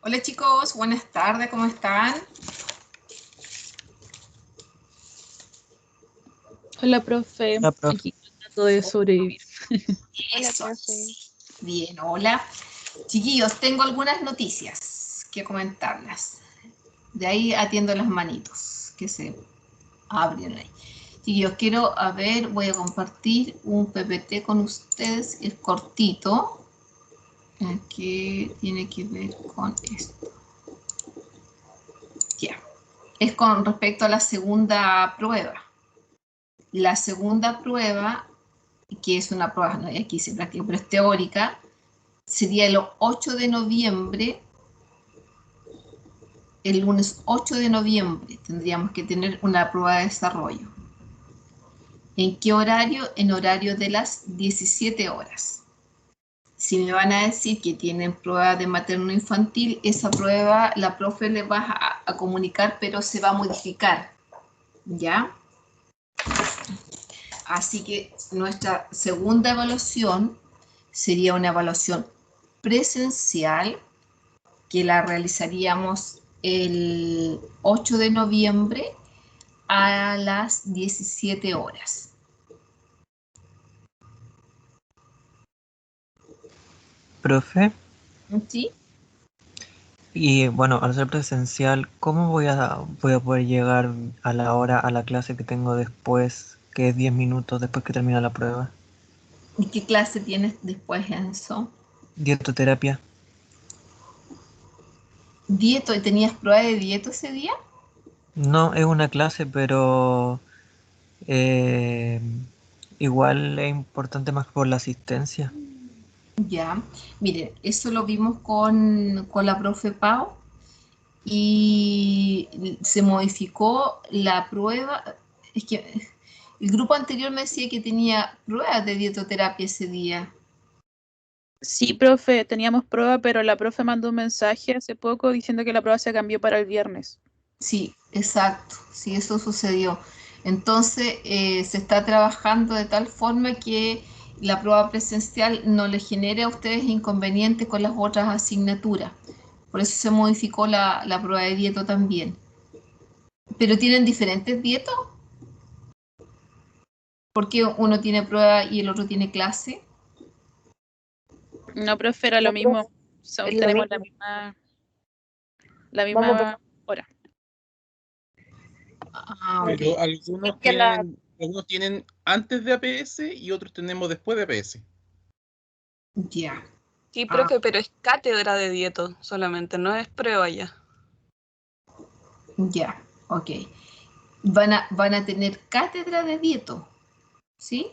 Hola chicos, buenas tardes, ¿cómo están? Hola, profe. Hola, profe. Aquí tratando de sobrevivir. Hola, Eso. profe. Bien, hola. Chiquillos, tengo algunas noticias que comentarlas. De ahí atiendo las manitos que se abren ahí. Chiquillos, voy a compartir un PPT con ustedes, es cortito, que tiene que ver con esto. Ya, es con respecto a la segunda prueba. La segunda prueba, que es una prueba, no, aquí se práctica, pero es teórica, sería el 8 de noviembre, el lunes 8 de noviembre tendríamos que tener una prueba de desarrollo. ¿En qué horario? En horario de las 17 horas. Si me van a decir que tienen prueba de materno infantil, esa prueba la profe le va a comunicar, pero se va a modificar, ¿ya? Así que nuestra segunda evaluación sería una evaluación presencial que la realizaríamos el 8 de noviembre a las 17 horas. Profe, ¿Sí? y bueno, al ser presencial, ¿cómo voy a poder llegar a la hora a la clase que tengo después, que es 10 minutos después que termina la prueba? ¿Y qué clase tienes después, Enzo? Dietoterapia. ¿Dieto? ¿Tenías prueba de dieto ese día? No es una clase, pero eh, igual es importante más por la asistencia. Ya, miren, eso lo vimos con la profe Pau y se modificó la prueba. Es que el grupo anterior me decía que tenía pruebas de dietoterapia ese día. Sí, profe, teníamos prueba, pero la profe mandó un mensaje hace poco diciendo que la prueba se cambió para el viernes. Sí, exacto, sí, eso sucedió. Entonces, se está trabajando de tal forma que la prueba presencial no le genere a ustedes inconvenientes con las otras asignaturas. Por eso se modificó la prueba de dieto también. ¿Pero tienen diferentes dietos? ¿Porque uno tiene prueba y el otro tiene clase? No, profe, era lo No, mismo. profe, es lo Tenemos mismo. la Vamos, misma hora. Ah, ok. Pero que la... algunos tienen antes de APS y otros tenemos después de APS. Ya. Sí, Ah, profe, pero es cátedra de dieto solamente, no es prueba ya. ya. Ok. Van a tener cátedra de dieto, ¿sí?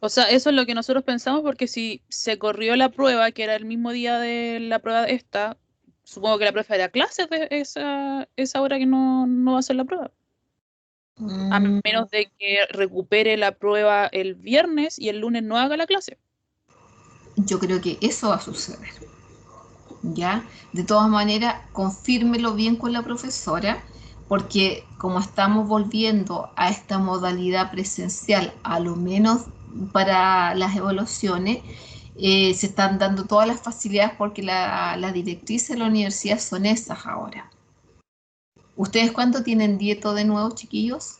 O sea, eso es lo que nosotros pensamos porque si se corrió la prueba, que era el mismo día de la prueba esta, supongo que la profe hará clases de esa hora que no va a ser la prueba. A Mm, menos de que recupere la prueba el viernes y el lunes no haga la clase. yo creo que eso va a suceder. ¿Ya? De todas maneras, confírmelo bien con la profesora, porque como estamos volviendo a esta modalidad presencial, a lo menos para las evaluaciones, se están dando todas las facilidades porque las directrices de la universidad son esas ahora. ¿Ustedes cuánto tienen dieto de nuevo, chiquillos?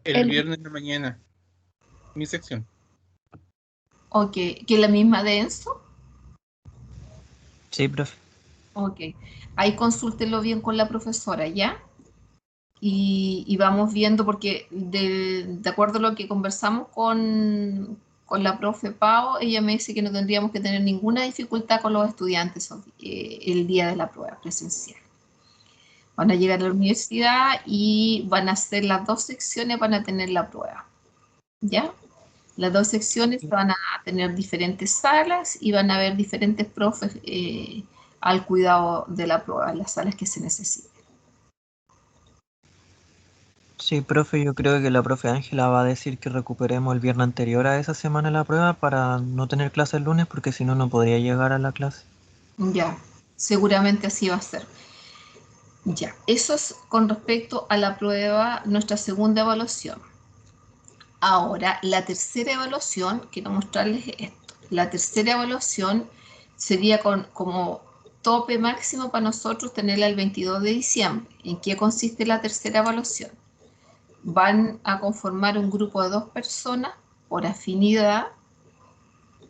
El viernes de la mañana, mi sección. Ok, que es la misma de Enzo. Sí, profe. Ok, ahí consúltenlo bien con la profesora, ¿ya? Y vamos viendo, porque de acuerdo a lo que conversamos con la profe Pau, ella me dice que no tendríamos que tener ninguna dificultad con los estudiantes el día de la prueba presencial. Van a llegar a la universidad y van a hacer las dos secciones, van a tener la prueba, ¿ya? Las dos secciones van a tener diferentes salas y van a haber diferentes profes al cuidado de la prueba, las salas que se necesiten. Sí, profe, yo creo que la profe Ángela va a decir que recuperemos el viernes anterior a esa semana la prueba para no tener clase el lunes, porque si no, no podría llegar a la clase. Ya, seguramente así va a ser. Ya, eso es con respecto a la prueba, nuestra segunda evaluación. Ahora, la tercera evaluación, quiero mostrarles esto. La tercera evaluación sería como tope máximo para nosotros tenerla el 22 de diciembre. ¿En qué consiste la tercera evaluación? Van a conformar un grupo de 2 personas por afinidad,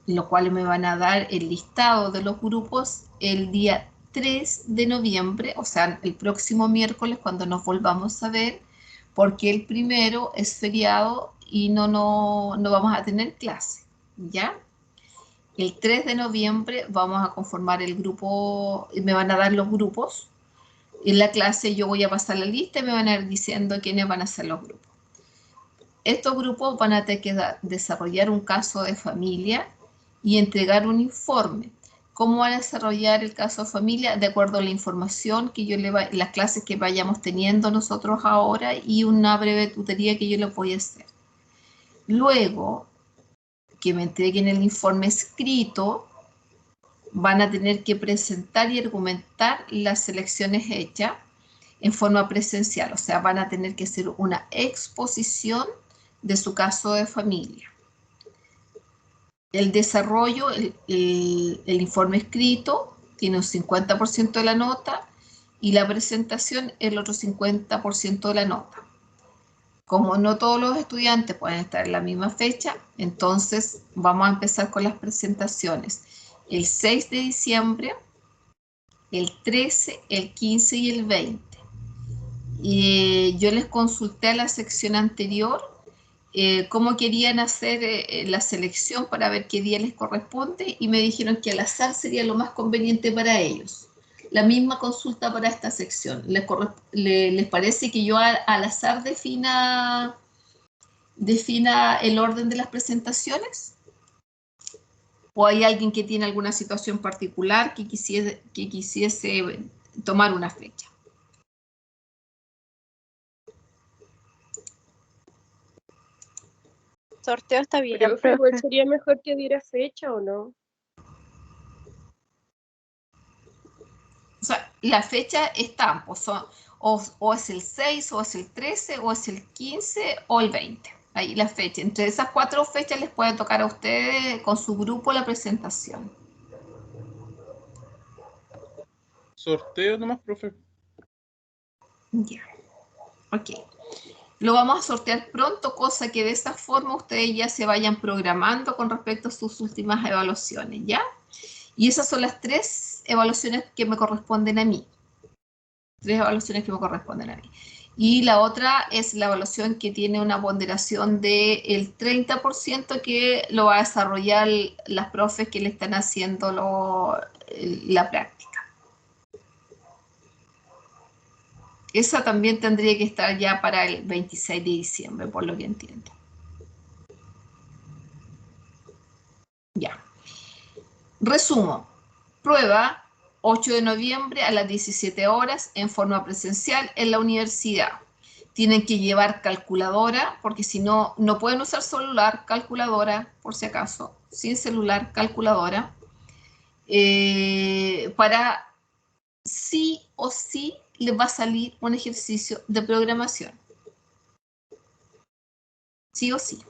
lo cual me van a dar el listado de los grupos el día 3 de noviembre, o sea, el próximo miércoles cuando nos volvamos a ver, porque el primero es feriado y no vamos a tener clase, ¿ya? El 3 de noviembre vamos a conformar el grupo, me van a dar los grupos. En la clase yo voy a pasar la lista y me van a ir diciendo quiénes van a ser los grupos. Estos grupos van a tener que desarrollar un caso de familia y entregar un informe. ¿Cómo van a desarrollar el caso de familia? De acuerdo a la información que yo las clases que vayamos teniendo nosotros ahora y una breve tutoría que yo les voy a hacer. Luego que me entreguen el informe escrito, van a tener que presentar y argumentar las selecciones hechas en forma presencial, o sea, van a tener que hacer una exposición de su caso de familia. El desarrollo, el informe escrito, tiene un 50% de la nota y la presentación el otro 50% de la nota. Como no todos los estudiantes pueden estar en la misma fecha, entonces vamos a empezar con las presentaciones. El 6 de diciembre, el 13, el 15 y el 20. Y yo les consulté a la sección anterior cómo querían hacer la selección para ver qué día les corresponde y me dijeron que al azar sería lo más conveniente para ellos. La misma consulta para esta sección. ¿Les parece que yo al azar defina el orden de las presentaciones? ¿O hay alguien que tiene alguna situación particular que quisiese tomar una fecha? Sorteo está bien, Pero profe. igual sería mejor que diera fecha o no. O sea, la fecha está, pues o es el 6, o es el 13, o es el 15, o el 20. Ahí la fecha. Entre esas 4 fechas les puede tocar a ustedes con su grupo la presentación. Sorteo nomás, profe. Ya. Ok. Lo vamos a sortear pronto, cosa que de esa forma ustedes ya se vayan programando con respecto a sus últimas evaluaciones, ¿ya? Y esas son las 3 evaluaciones que me corresponden a mí. 3 evaluaciones que me corresponden a mí. Y la otra es la evaluación que tiene una ponderación del 30% que lo va a desarrollar las profes que le están haciendo la práctica. Esa también tendría que estar ya para el 26 de diciembre, por lo que entiendo. Ya. Resumo. Prueba 8 de noviembre a las 17 horas en forma presencial en la universidad. Tienen que llevar calculadora, porque si no, no pueden usar celular, calculadora, por si acaso, sin celular, calculadora, para sí o sí les va a salir un ejercicio de programación. Sí o sí.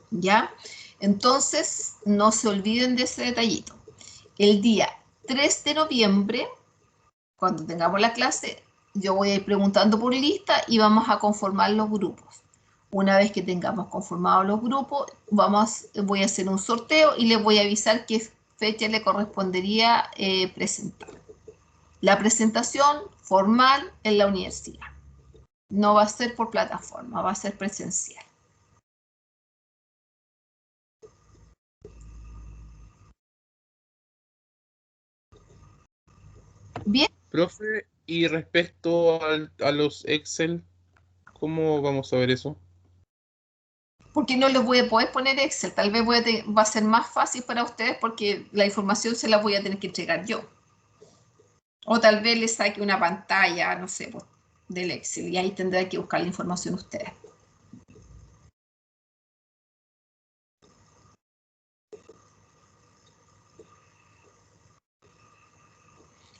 ¿Ya? Entonces, no se olviden de ese detallito. El día 3 de noviembre, cuando tengamos la clase, yo voy a ir preguntando por lista y vamos a conformar los grupos. Una vez que tengamos conformados los grupos, voy a hacer un sorteo y les voy a avisar qué fecha le correspondería presentar. La presentación formal en la universidad. No va a ser por plataforma, va a ser presencial. Bien. Profe, y respecto a los Excel, ¿cómo vamos a ver eso? Porque no les voy a poder poner Excel, tal vez va a ser más fácil para ustedes porque la información se la voy a tener que entregar yo. O tal vez les saque una pantalla, no sé, del Excel y ahí tendrán que buscar la información ustedes.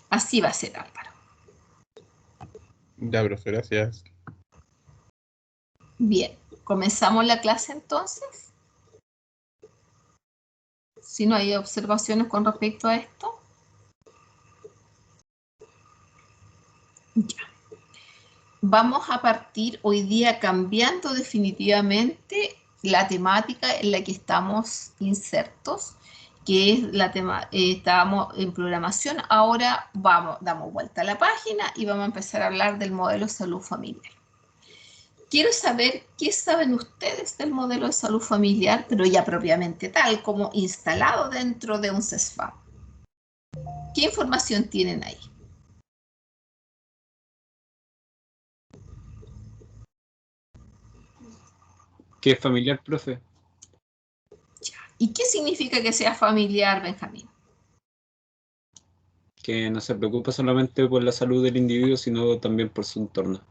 Así va a ser, Álvaro. Ya, profe, gracias. Bien, ¿comenzamos la clase entonces? Si no hay observaciones con respecto a esto. Ya. Vamos a partir hoy día cambiando definitivamente la temática en la que estamos insertos, que es la tema, estábamos en programación. Ahora damos vuelta a la página y vamos a empezar a hablar del modelo de salud familiar. Quiero saber qué saben ustedes del modelo de salud familiar, pero ya propiamente tal, como instalado dentro de un CESFAM. ¿Qué información tienen ahí? ¿Qué es familiar, profe? ¿Y qué significa que sea familiar, Benjamín? Que no se preocupa solamente por la salud del individuo, sino también por su entorno.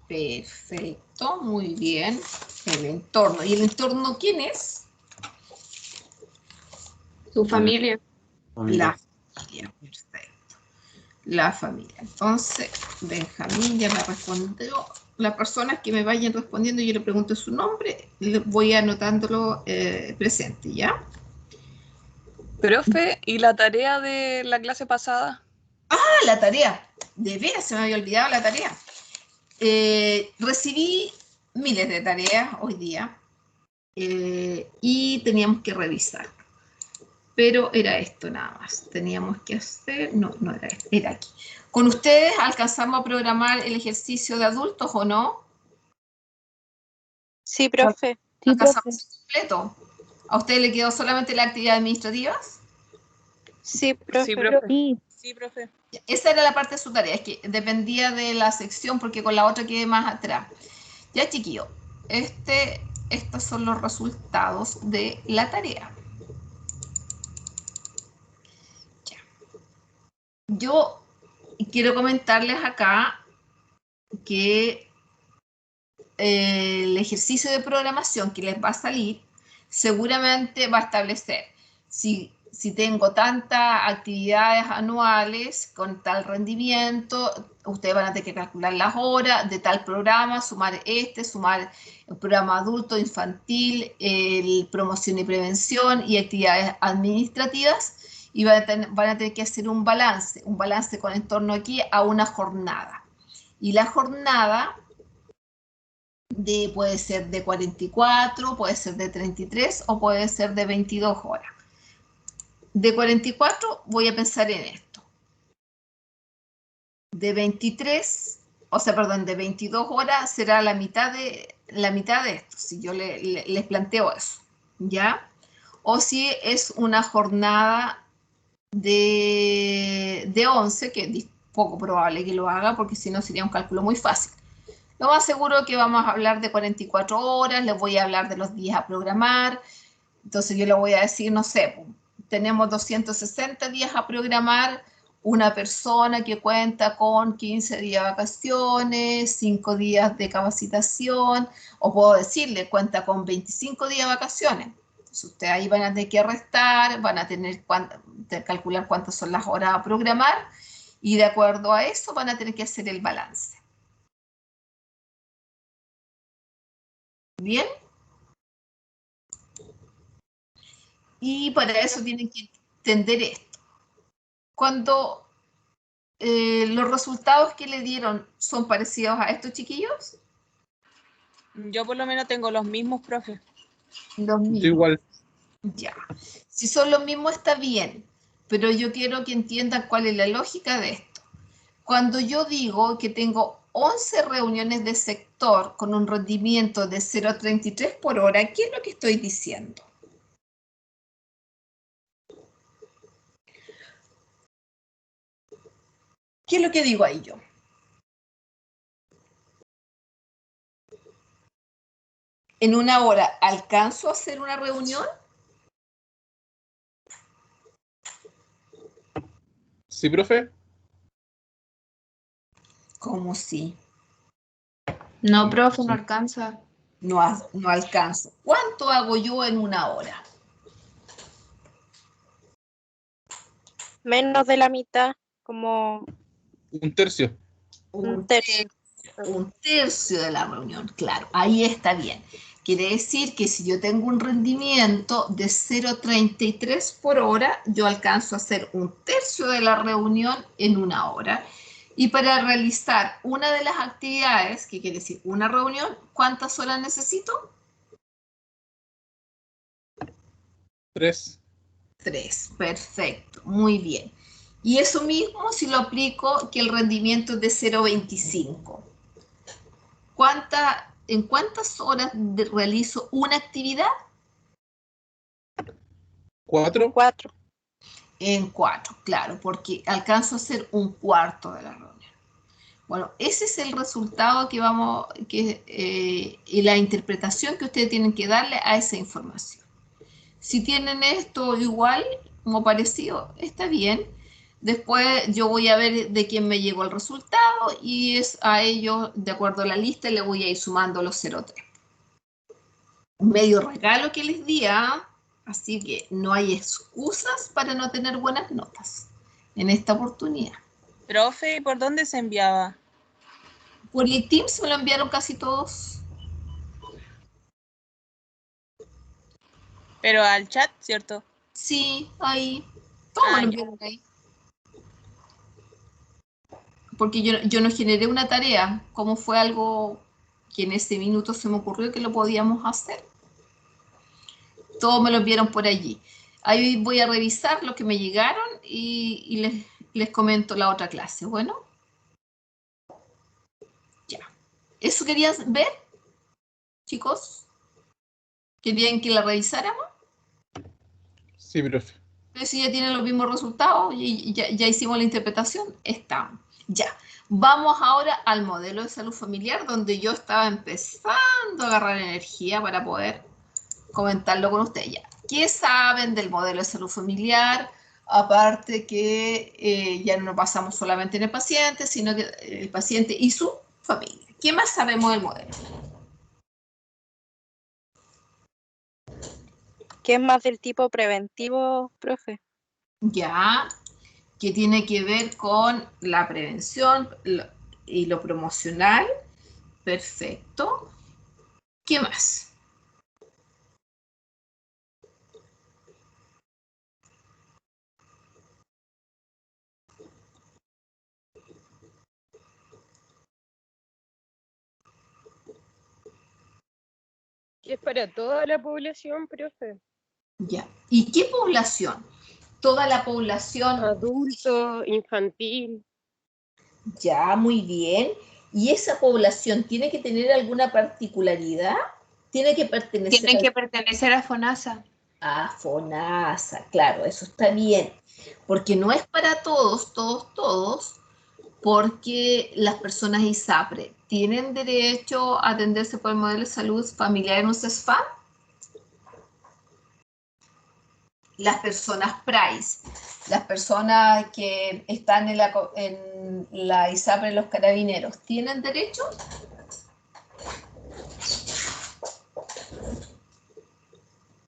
Perfecto, muy bien. El entorno. ¿Y el entorno quién es? Su familia. La familia, perfecto. La familia. Entonces, Benjamín ya me respondió. Las personas que me vayan respondiendo, yo le pregunto su nombre, le voy anotándolo presente, ¿ya? Profe, ¿y la tarea de la clase pasada? Ah, la tarea. De veras, se me había olvidado la tarea. Recibí miles de tareas hoy día y teníamos que revisar. Pero era esto nada más. Teníamos que hacer, no era esto, era aquí. ¿Con ustedes alcanzamos a programar el ejercicio de adultos o no? Sí, profe. ¿Alcanzamos completo? ¿A ustedes le quedó solamente la actividad administrativa? Sí, profe. Sí, profe. Sí. Sí, profe. Esa era la parte de su tarea, es que dependía de la sección porque con la otra quedé más atrás. Ya, chiquillo, estos son los resultados de la tarea. Ya. Yo quiero comentarles acá que el ejercicio de programación que les va a salir seguramente va a establecer si tengo tantas actividades anuales con tal rendimiento, ustedes van a tener que calcular las horas de tal programa, sumar sumar el programa adulto, infantil, el promoción y prevención y actividades administrativas, y van a tener que hacer un balance con en torno aquí a una jornada. Y la jornada puede ser de 44, puede ser de 33 o puede ser de 22 horas. De 44 voy a pensar en esto. De 23, o sea, perdón, de 22 horas será la mitad de esto, si yo les planteo eso, ¿ya? O si es una jornada de 11, que es poco probable que lo haga, porque si no sería un cálculo muy fácil. Lo más seguro es que vamos a hablar de 44 horas, les voy a hablar de los días a programar, entonces yo le voy a decir, no sé, tenemos 260 días a programar, una persona que cuenta con 15 días de vacaciones, 5 días de capacitación, o puedo decirle, cuenta con 25 días de vacaciones. Entonces ustedes ahí van a tener que restar, van a tener que calcular cuántas son las horas a programar, y de acuerdo a eso van a tener que hacer el balance. ¿Bien? Y para eso tienen que entender esto. Cuando los resultados que le dieron son parecidos a estos, chiquillos. Yo por lo menos tengo los mismos, profe. Los mismos. Yo igual. Ya. Si son los mismos está bien, pero yo quiero que entiendan cuál es la lógica de esto. Cuando yo digo que tengo 11 reuniones de sector con un rendimiento de 0,33 por hora, ¿qué es lo que estoy diciendo? ¿Qué es lo que digo ahí yo? ¿En una hora alcanzo a hacer una reunión? ¿Sí, profe? ¿Cómo sí? No, profe, no alcanza. No alcanzo. ¿Cuánto hago yo en una hora? Menos de la mitad, como Un tercio. un tercio. Un tercio de la reunión, claro, ahí está bien. Quiere decir que si yo tengo un rendimiento de 0,33 por hora, yo alcanzo a hacer 1/3 de la reunión en 1 hora. Y para realizar una de las actividades, que quiere decir una reunión, ¿cuántas horas necesito? 3. 3, perfecto, muy bien. Y eso mismo si lo aplico que el rendimiento es de 0,25. ¿En cuántas horas realizo una actividad? 4. 4. En 4, claro, porque alcanzo a hacer 1/4 de la reunión. Bueno, ese es el resultado y la interpretación que ustedes tienen que darle a esa información. Si tienen esto igual, como parecido, está bien. Después yo voy a ver de quién me llegó el resultado y es a ellos, de acuerdo a la lista, le voy a ir sumando los 0,3. Un medio regalo que les di, así que no hay excusas para no tener buenas notas en esta oportunidad. Profe, ¿y por dónde se enviaba? Por el Teams me lo enviaron casi todos. Pero al chat, ¿cierto? Sí, ahí. Todo me lo enviaron ahí. Porque yo no generé una tarea, como fue algo que en ese minuto se me ocurrió que lo podíamos hacer. Todo me lo enviaron por allí. Ahí voy a revisar lo que me llegaron y les comento la otra clase. Bueno. Ya. ¿Eso querías ver, chicos? ¿Querían que la revisáramos? Sí, profe. Pero si ya tienen los mismos resultados y ya hicimos la interpretación, estamos. Ya. Vamos ahora al modelo de salud familiar, donde yo estaba empezando a agarrar energía para poder comentarlo con ustedes ya. ¿Qué saben del modelo de salud familiar? Aparte que ya no nos basamos solamente en el paciente, sino que el paciente y su familia. ¿Qué más sabemos del modelo? ¿Qué es más del tipo preventivo, profe? Ya, que tiene que ver con la prevención y lo promocional. Perfecto. ¿Qué más? Es para toda la población, profe. Ya. ¿Y qué población? Toda la población. Adulto, infantil. Ya, muy bien. ¿Y esa población tiene que tener alguna particularidad? ¿Tiene que pertenecer a FONASA. a FONASA? Claro, eso está bien. Porque no es para todos, porque las personas ISAPRE tienen derecho a atenderse por el modelo de salud familiar en un CESFAM. Las personas PRAIS, las personas que están en la ISAPRE de los carabineros, ¿tienen derecho?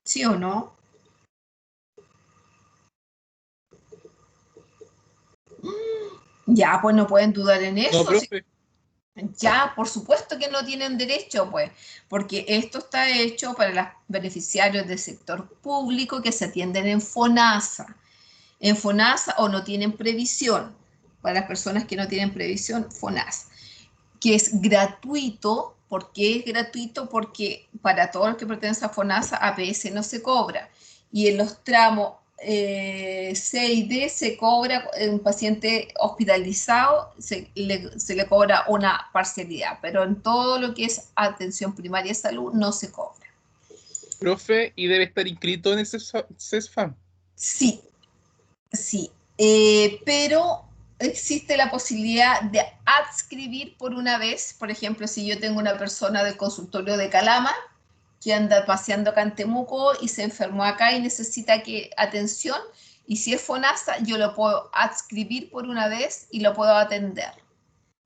¿Sí o no? Ya, pues no pueden dudar en eso. No, profe. Ya, por supuesto que no tienen derecho, pues, porque esto está hecho para los beneficiarios del sector público que se atienden en FONASA. En FONASA o no tienen previsión. Para las personas que no tienen previsión, FONASA. Que es gratuito. ¿Por qué es gratuito? Porque para todos los que pertenecen a FONASA, APS no se cobra. Y en los tramos C y D se cobra, un paciente hospitalizado se le cobra una parcialidad, pero en todo lo que es atención primaria de salud no se cobra. Profe, ¿y debe estar inscrito en ese CESFAM? Sí, sí, pero existe la posibilidad de adscribir por una vez. Por ejemplo, si yo tengo una persona del consultorio de Calama que anda paseando acá en Temuco y se enfermó acá y necesita atención, y si es FONASA, yo lo puedo adscribir por una vez y lo puedo atender.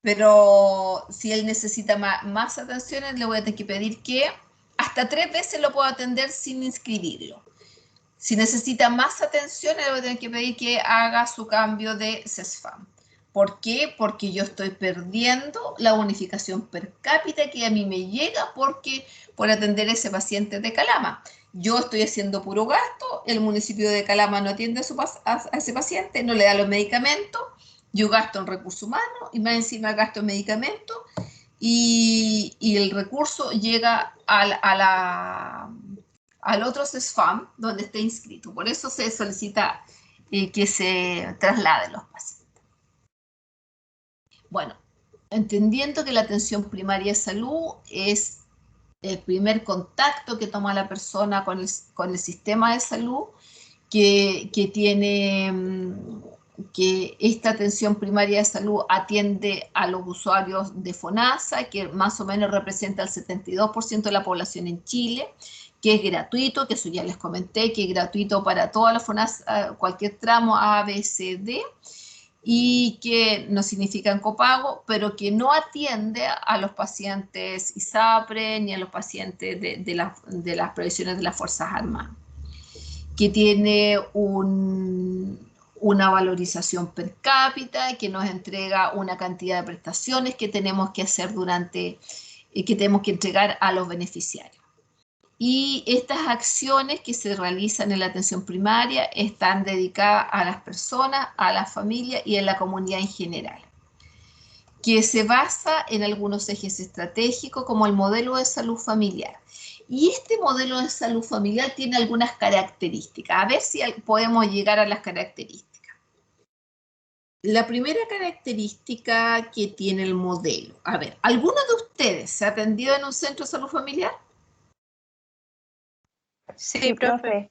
Pero si él necesita más atenciones, le voy a tener que pedir que hasta 3 veces lo puedo atender sin inscribirlo. Si necesita más atención, le voy a tener que pedir que haga su cambio de CESFAM. ¿Por qué? Porque yo estoy perdiendo la bonificación per cápita que a mí me llega por atender a ese paciente de Calama. Yo estoy haciendo puro gasto, el municipio de Calama no atiende a ese paciente, no le da los medicamentos, yo gasto en recursos humanos y más encima gasto en medicamentos y el recurso llega al otro CESFAM donde esté inscrito. Por eso se solicita que se trasladen los pacientes. Bueno, entendiendo que la atención primaria de salud es el primer contacto que toma la persona con el sistema de salud, que esta atención primaria de salud atiende a los usuarios de FONASA, que más o menos representa el 72% de la población en Chile, que es gratuito, que eso ya les comenté, que es gratuito para todas las FONASA, cualquier tramo A, B, C, D, y que no significan copago, pero que no atiende a los pacientes ISAPRE ni a los pacientes de las provisiones de las Fuerzas Armadas, que tiene una valorización per cápita, que nos entrega una cantidad de prestaciones que tenemos que hacer que tenemos que entregar a los beneficiarios. Y estas acciones que se realizan en la atención primaria están dedicadas a las personas, a la familia y a la comunidad en general, que se basa en algunos ejes estratégicos como el modelo de salud familiar. Y este modelo de salud familiar tiene algunas características. A ver si podemos llegar a las características. La primera característica que tiene el modelo. A ver, ¿alguno de ustedes se ha atendido en un centro de salud familiar? Sí, profe.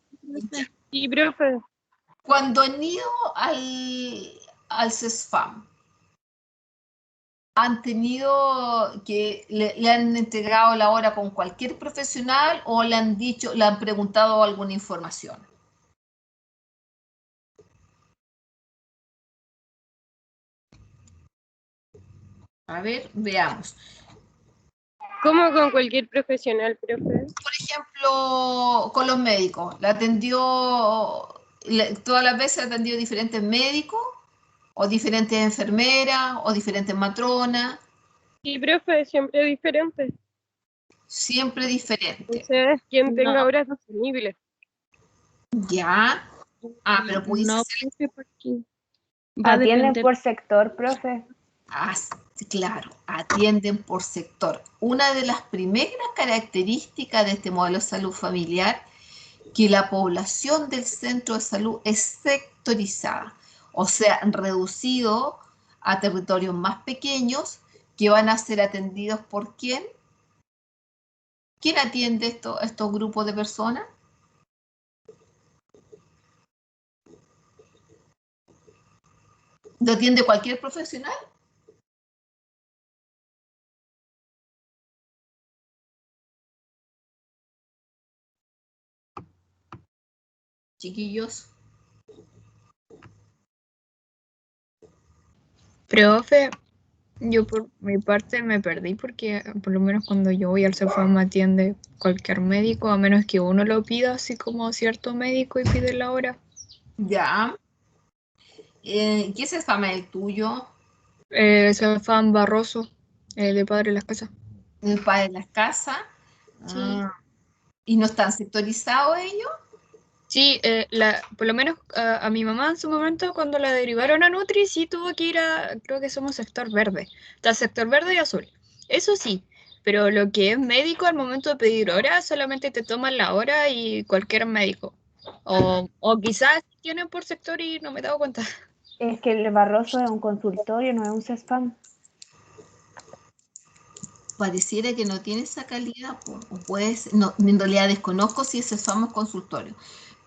Sí, profe. Cuando han ido al CESFAM, ¿han tenido que le han entregado la hora con cualquier profesional o le han preguntado alguna información? A ver, veamos. ¿Cómo con cualquier profesional, profe? Por ejemplo, con los médicos. Todas las veces ha atendido diferentes médicos, o diferentes enfermeras, o diferentes matronas. Sí, profe, siempre diferente. Siempre diferente. Entonces, quien tenga No. horas disponibles. Ya. Ah, pero pudiese No, ser. profe, porque va a ¿Atienden depender. por sector, profe? Ah, claro, atienden por sector. Una de las primeras características de este modelo de salud familiar, que la población del centro de salud es sectorizada, o sea, reducido a territorios más pequeños que van a ser atendidos por ¿quién? ¿Quién atiende estos grupos de personas? ¿Lo atiende cualquier profesional? Chiquillos. Profe, yo por mi parte me perdí porque por lo menos cuando yo voy al CEFAM me atiende cualquier médico, a menos que uno lo pida, así como cierto médico y pide la hora. Ya. ¿Qué se llama el tuyo? CEFAM Barroso, de Padre Las Casas. El padre de las casas. Sí. ¿Y no están sectorizados ellos? Sí, por lo menos a mi mamá en su momento cuando la derivaron a Nutri sí tuvo que ir creo que somos sector verde, está sector verde y azul, eso sí, pero lo que es médico al momento de pedir hora solamente te toman la hora y cualquier médico, o quizás tienen por sector y no me he dado cuenta. Es que el Barroso es un consultorio, no es un CESFAM. Pareciera que no tiene esa calidad, o puede ser, no, en realidad desconozco si ese somos consultorio,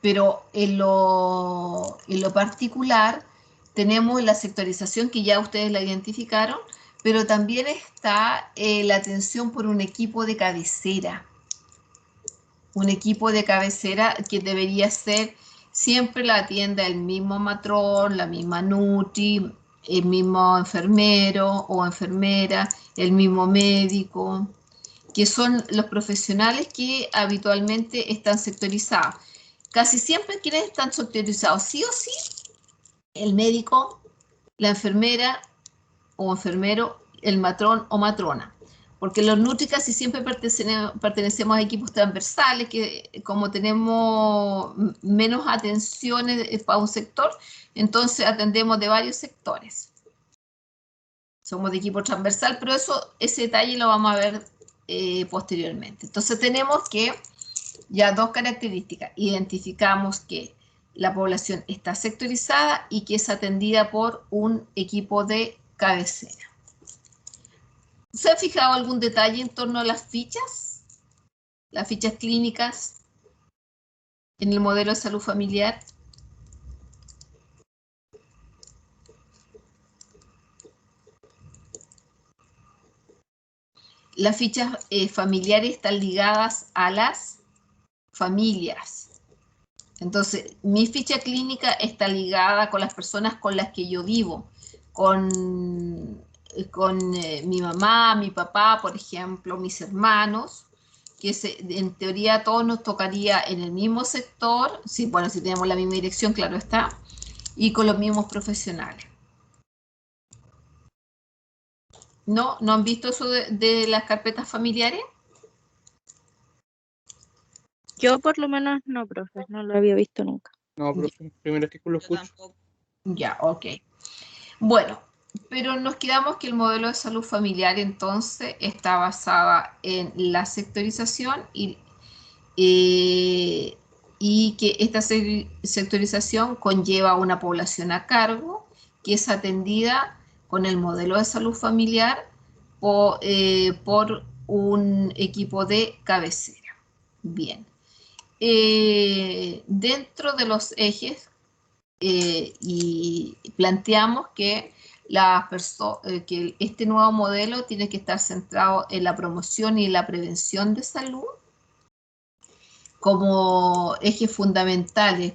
pero en lo particular tenemos la sectorización que ya ustedes la identificaron, pero también está la atención por un equipo de cabecera. Un equipo de cabecera que debería ser siempre la atienda el mismo matrón, la misma nutri, el mismo enfermero o enfermera, el mismo médico, que son los profesionales que habitualmente están sectorizados. Casi siempre quienes están sectorizados, sí o sí, el médico, la enfermera o enfermero, el matrón o matrona. Porque los Nutri casi siempre pertenecemos a equipos transversales, que como tenemos menos atenciones para un sector, entonces atendemos de varios sectores. Somos de equipo transversal, pero ese detalle lo vamos a ver posteriormente. Entonces tenemos que, ya dos características, identificamos que la población está sectorizada y que es atendida por un equipo de cabecera. ¿Se ha fijado algún detalle en torno a las fichas? Las fichas clínicas en el modelo de salud familiar. Las fichas familiares están ligadas a las familias. Entonces, mi ficha clínica está ligada con las personas con las que yo vivo, con mi mamá, mi papá, por ejemplo, mis hermanos, que en teoría a todos nos tocaría en el mismo sector, sí, bueno, si tenemos la misma dirección, claro está, y con los mismos profesionales. ¿No? ¿No han visto eso de las carpetas familiares? Yo por lo menos no, profe, no lo había visto nunca. No, profe, primera vez que lo escucho. Ya, ok. Bueno, pero nos quedamos que el modelo de salud familiar entonces está basada en la sectorización y que esta sectorización conlleva una población a cargo que es atendida con el modelo de salud familiar por un equipo de cabecera. Bien. Dentro de los ejes y planteamos que, que este nuevo modelo tiene que estar centrado en la promoción y la prevención de salud como ejes fundamentales,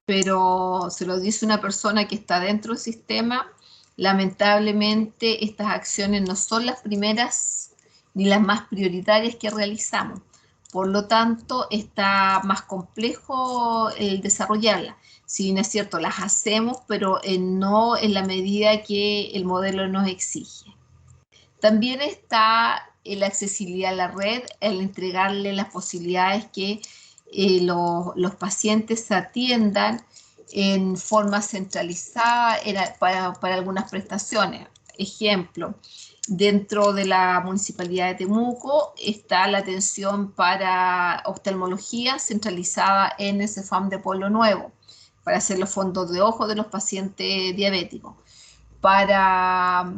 pero se lo dice una persona que está dentro del sistema. Lamentablemente estas acciones no son las primeras ni las más prioritarias que realizamos. Por lo tanto, está más complejo el desarrollarlas. Si bien es cierto, las hacemos, pero no en la medida que el modelo nos exige. También está la accesibilidad a la red, el entregarle las posibilidades que los pacientes se atiendan en forma centralizada para algunas prestaciones. Ejemplo, dentro de la Municipalidad de Temuco está la atención para oftalmología centralizada en el CEFAM de Pueblo Nuevo, para hacer los fondos de ojo de los pacientes diabéticos. Para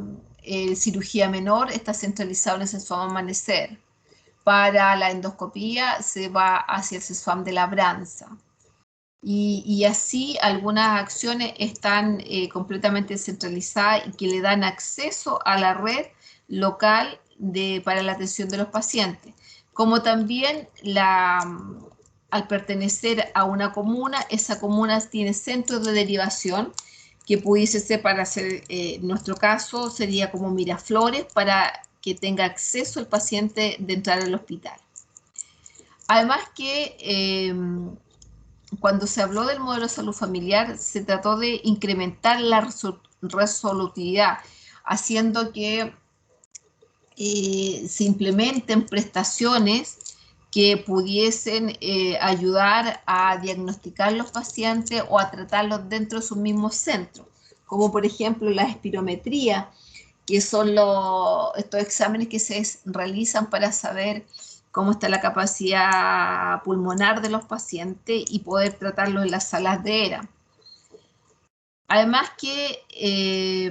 cirugía menor está centralizado en el CEFAM Amanecer. Para la endoscopía se va hacia el CEFAM de Labranza. Y así algunas acciones están completamente centralizadas y que le dan acceso a la red local para la atención de los pacientes. Como también al pertenecer a una comuna, esa comuna tiene centros de derivación que pudiese ser, para hacer nuestro caso, sería como Miraflores, para que tenga acceso el paciente de entrar al hospital. Además que cuando se habló del modelo de salud familiar, se trató de incrementar la resolutividad, haciendo que se implementen prestaciones que pudiesen ayudar a diagnosticar los pacientes o a tratarlos dentro de sus mismos centros, como por ejemplo la espirometría, que son estos exámenes que se realizan para saber cómo está la capacidad pulmonar de los pacientes y poder tratarlos en las salas de ERA. Además que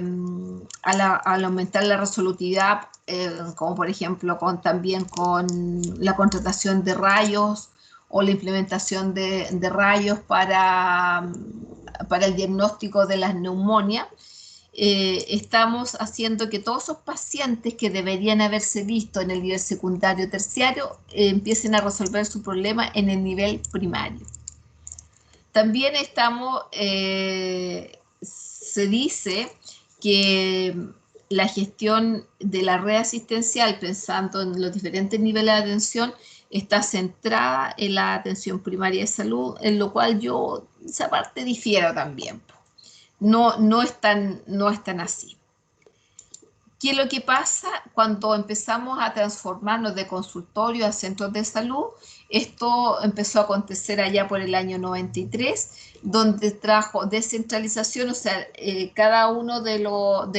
al aumentar la resolutividad, como por ejemplo también con la contratación de rayos o la implementación de rayos para el diagnóstico de las neumonias, estamos haciendo que todos esos pacientes que deberían haberse visto en el nivel secundario o terciario empiecen a resolver su problema en el nivel primario. También se dice que la gestión de la red asistencial, pensando en los diferentes niveles de atención, está centrada en la atención primaria de salud, en lo cual yo esa parte difiero también. no es tan así. ¿Qué es lo que pasa cuando empezamos a transformarnos de consultorio a centros de salud? Esto empezó a acontecer allá por el año 93, donde trajo descentralización, o sea, cada uno de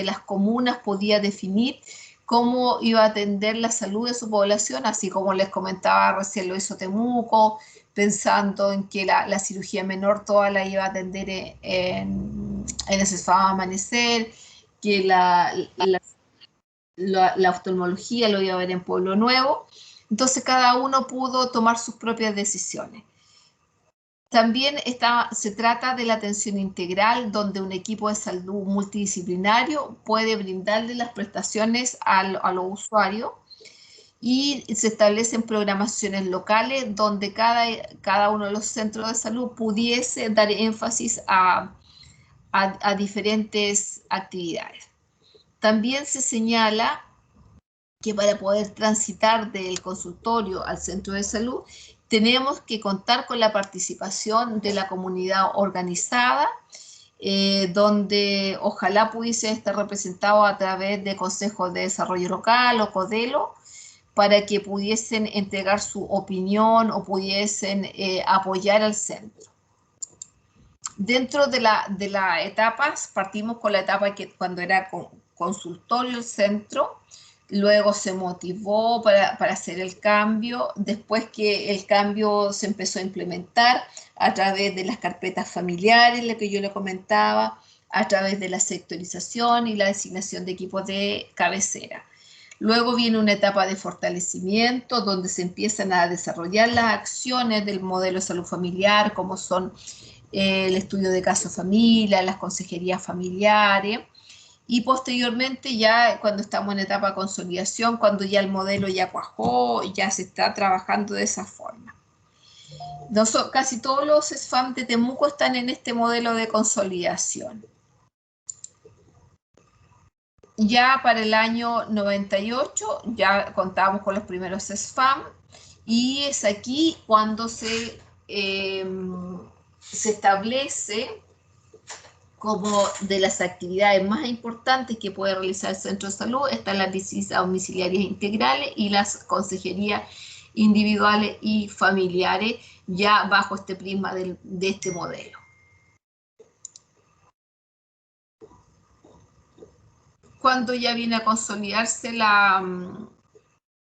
las comunas podía definir cómo iba a atender la salud de su población, así como les comentaba recién lo hizo Temuco, pensando en que la cirugía menor toda la iba a atender en el CESFAM Amanecer, que la oftalmología lo iba a ver en Pueblo Nuevo. Entonces cada uno pudo tomar sus propias decisiones. También se trata de la atención integral, donde un equipo de salud multidisciplinario puede brindarle las prestaciones a los usuarios, y se establecen programaciones locales donde cada uno de los centros de salud pudiese dar énfasis a diferentes actividades. También se señala que para poder transitar del consultorio al centro de salud, tenemos que contar con la participación de la comunidad organizada, donde ojalá pudiese estar representado a través de consejos de desarrollo local o CODELO, para que pudiesen entregar su opinión o pudiesen apoyar al centro. Dentro de las etapas, partimos con la etapa que cuando era consultorio el centro, luego se motivó para hacer el cambio, después que el cambio se empezó a implementar a través de las carpetas familiares, lo que yo le comentaba, a través de la sectorización y la designación de equipos de cabecera. Luego viene una etapa de fortalecimiento, donde se empiezan a desarrollar las acciones del modelo de salud familiar, como son el estudio de caso familia, las consejerías familiares, y posteriormente ya cuando estamos en etapa de consolidación, cuando ya el modelo ya cuajó, ya se está trabajando de esa forma. Casi todos los SFAM de Temuco están en este modelo de consolidación. Ya para el año 98 ya contábamos con los primeros SFAM, y es aquí cuando se establece como de las actividades más importantes que puede realizar el centro de salud, están las visitas domiciliarias integrales y las consejerías individuales y familiares, ya bajo este prisma de este modelo. Cuando ya viene a consolidarse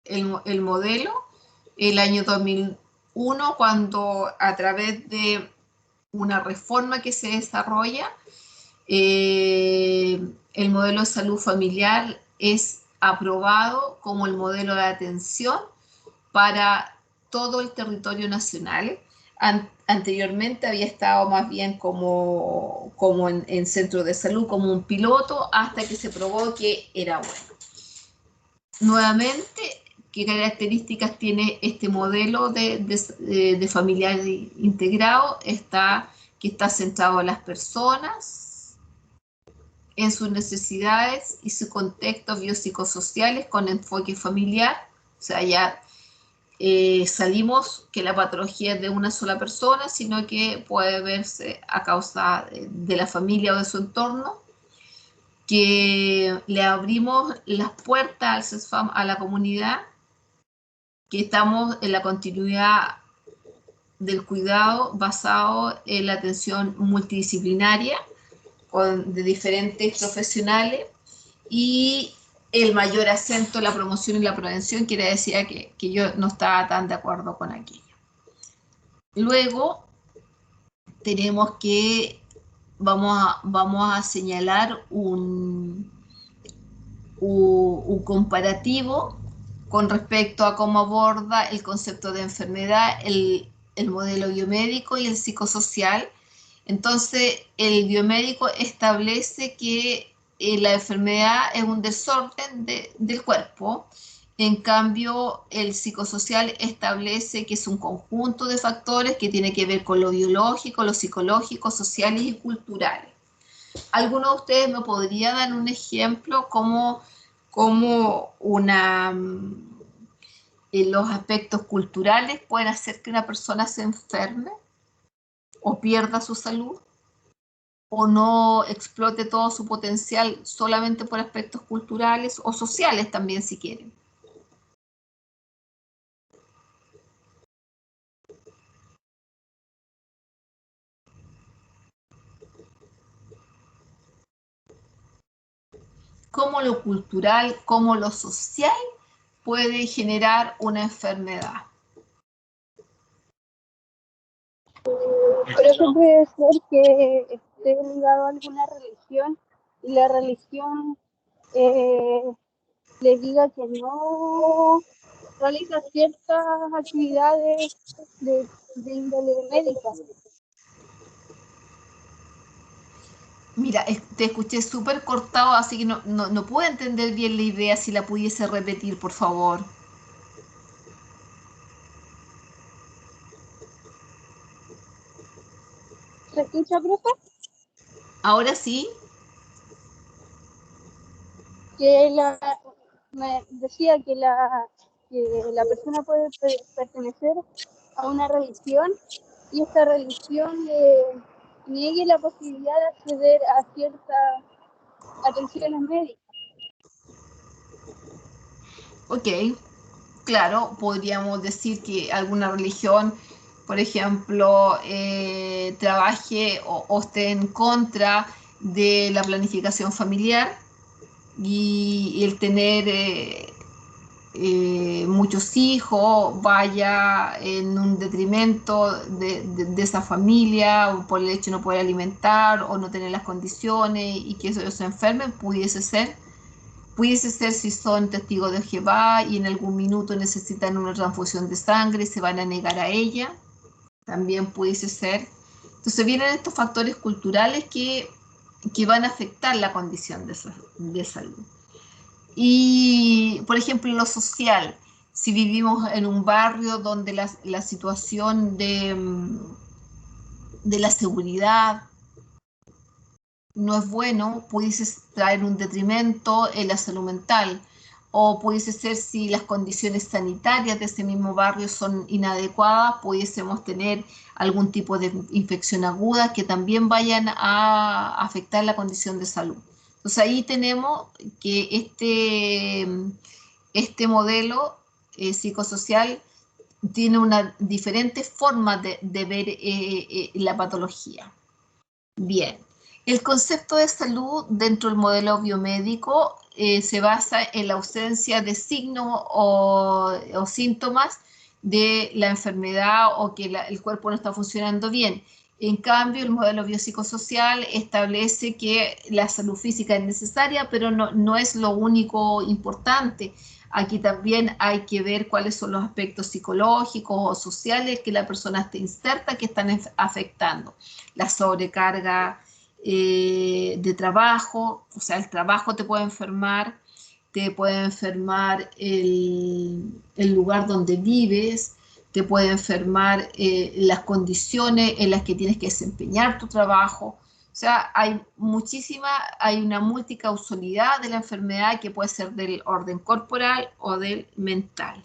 el modelo, el año 2001, cuando a través de una reforma que se desarrolla, el modelo de salud familiar es aprobado como el modelo de atención para todo el territorio nacional. Anteriormente había estado más bien como en centro de salud, como un piloto, hasta que se probó que era bueno. Nuevamente, ¿qué características tiene este modelo de familiar integrado? Que está centrado en las personas, en sus necesidades y sus contextos biopsicosociales con enfoque familiar. O sea, ya salimos que la patología es de una sola persona, sino que puede verse a causa de la familia o de su entorno, que le abrimos las puertas al CESFAM a la comunidad, que estamos en la continuidad del cuidado basado en la atención multidisciplinaria de diferentes profesionales, y el mayor acento en la promoción y la prevención, que decía que yo no estaba tan de acuerdo con aquello. Luego tenemos que vamos a señalar un comparativo con respecto a cómo aborda el concepto de enfermedad, el modelo biomédico y el psicosocial. Entonces, el biomédico establece que la enfermedad es un desorden del cuerpo. En cambio, el psicosocial establece que es un conjunto de factores que tiene que ver con lo biológico, lo psicológico, sociales y culturales. ¿Alguno de ustedes me podría dar un ejemplo cómo los aspectos culturales pueden hacer que una persona se enferme o pierda su salud? o no explote todo su potencial solamente por aspectos culturales o sociales también, si quieren. Cómo lo cultural, cómo lo social puede generar una enfermedad. Pero eso puede ser que esté ligado a alguna religión y la religión le diga que no realiza ciertas actividades de índole médica. Mira, te escuché súper cortado, así que no puedo entender bien la idea. Si la pudiese repetir, por favor. ¿Se escucha, profe? Ahora sí. Que me decía que la persona puede pertenecer a una religión y esta religión le niegue la posibilidad de acceder a ciertas atenciones médicas. Ok, claro, podríamos decir que alguna religión, por ejemplo, trabaje o esté en contra de la planificación familiar y el tener muchos hijos vaya en un detrimento de esa familia, o por el hecho de no poder alimentar o no tener las condiciones y que ellos se enfermen, pudiese ser si son testigos de Jehová y en algún minuto necesitan una transfusión de sangre, se van a negar a ella, también pudiese ser. Entonces vienen estos factores culturales que van a afectar la condición de salud. Y, por ejemplo, lo social, si vivimos en un barrio donde la situación de la seguridad no es bueno, pudiese traer un detrimento en la salud mental, o pudiese ser si las condiciones sanitarias de ese mismo barrio son inadecuadas, pudiésemos tener algún tipo de infección aguda que también vayan a afectar la condición de salud. Entonces ahí tenemos que este modelo psicosocial tiene una diferente forma de ver la patología. Bien. El concepto de salud dentro del modelo biomédico se basa en la ausencia de signos o síntomas de la enfermedad o que el cuerpo no está funcionando bien. En cambio, el modelo biopsicosocial establece que la salud física es necesaria, pero no es lo único importante. Aquí también hay que ver cuáles son los aspectos psicológicos o sociales que la persona esté inserta que están afectando. La sobrecarga de trabajo, o sea, el trabajo te puede enfermar el lugar donde vives, te puede enfermar las condiciones en las que tienes que desempeñar tu trabajo. O sea, hay una multicausalidad de la enfermedad que puede ser del orden corporal o del mental.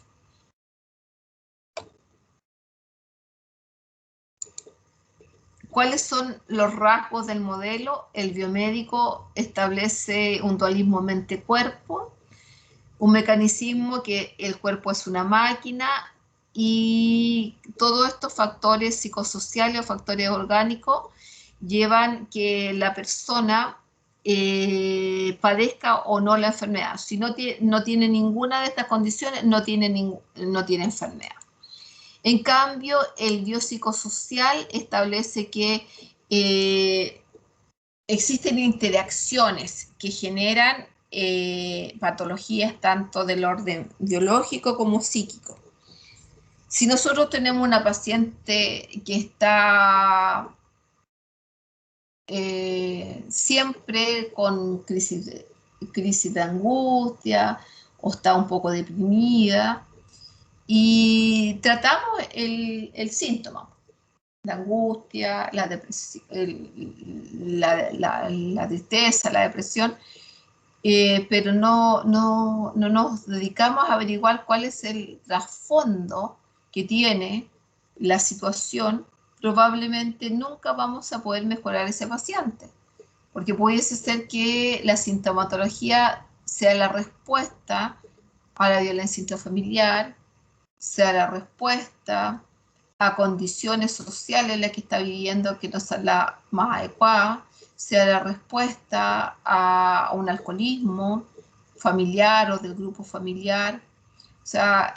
¿Cuáles son los rasgos del modelo? El biomédico establece un dualismo mente-cuerpo, un mecanismo que el cuerpo es una máquina y todos estos factores psicosociales o factores orgánicos llevan que la persona padezca o no la enfermedad. Si no tiene ninguna de estas condiciones, no tiene enfermedad. En cambio, el biopsicosocial establece que existen interacciones que generan patologías tanto del orden biológico como psíquico. Si nosotros tenemos una paciente que está siempre con crisis de angustia o está un poco deprimida, y tratamos el síntoma, la angustia, la depresión, la tristeza, la depresión, pero no nos dedicamos a averiguar cuál es el trasfondo que tiene la situación probablemente nunca vamos a poder mejorar a ese paciente, porque pudiese ser que la sintomatología sea la respuesta a la violencia intrafamiliar, sea la respuesta a condiciones sociales en las que está viviendo que no son las más adecuadas, sea la respuesta a un alcoholismo familiar o del grupo familiar. O sea,